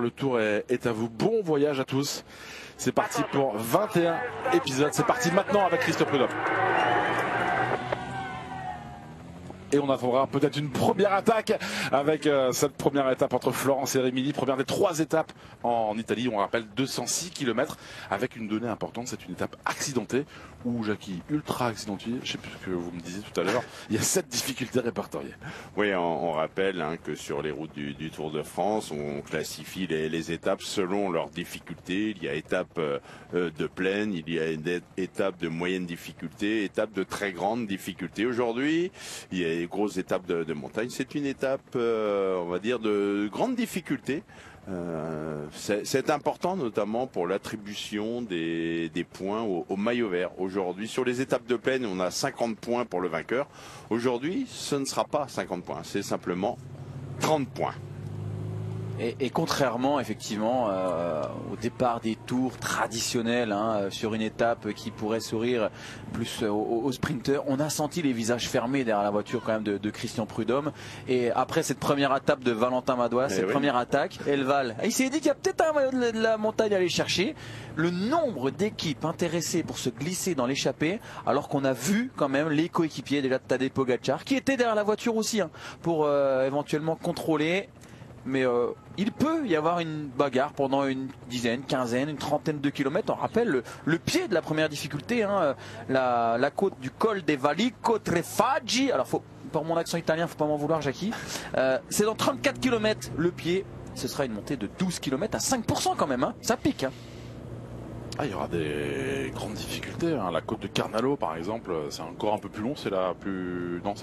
le tour est à vous. Bon voyage à tous. C'est parti pour 21 épisodes. C'est parti maintenant avec Christophe Prudhomme. Et on attendra peut-être une première attaque avec cette première étape entre Florence et Rimini. Première des 3 étapes en Italie. On rappelle 206 km avec une donnée importante. C'est une étape accidentée ou Jackie ultra accidentée. Je ne sais plus ce que vous me disiez tout à l'heure. Il y a 7 difficultés répertoriées. Oui, on rappelle que sur les routes du Tour de France, on classifie les étapes selon leurs difficultés. Il y a étape de plaine, il y a une étape de moyenne difficulté, étape de très grande difficulté. Aujourd'hui, il y a des grosses étapes de montagne. C'est une étape, on va dire, de grande difficulté. C'est important notamment pour l'attribution des points au maillot vert. Aujourd'hui, sur les étapes de plaine, on a 50 points pour le vainqueur. Aujourd'hui, ce ne sera pas 50 points, c'est simplement 30 points. Et contrairement effectivement au départ des tours traditionnels sur une étape qui pourrait sourire plus aux sprinteurs, on a senti les visages fermés derrière la voiture quand même de Christian Prudhomme. Et après cette première étape de Valentin Madois, cette première attaque, Elval, il s'est dit qu'il y a peut-être un maillot de la montagne à aller chercher. Le nombre d'équipes intéressées pour se glisser dans l'échappée, alors qu'on a vu quand même les coéquipiers déjà de Tadej Pogacar qui étaient derrière la voiture aussi pour éventuellement contrôler. Mais il peut y avoir une bagarre pendant une dizaine, quinzaine, une trentaine de kilomètres. On rappelle le pied de la première difficulté, la côte du col des Valli Cotrefaggi. Alors pour mon accent italien, faut pas m'en vouloir Jackie. C'est dans 34 km le pied. Ce sera une montée de 12 km à 5% quand même. Ça pique. Il y aura des grandes difficultés. La côte de Carnalo, par exemple, c'est encore un peu plus long. C'est la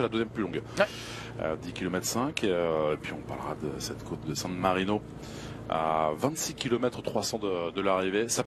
deuxième plus longue. Ouais. 10 km 5. Et puis on parlera de cette côte de San Marino à 26 km 300 de l'arrivée. Ça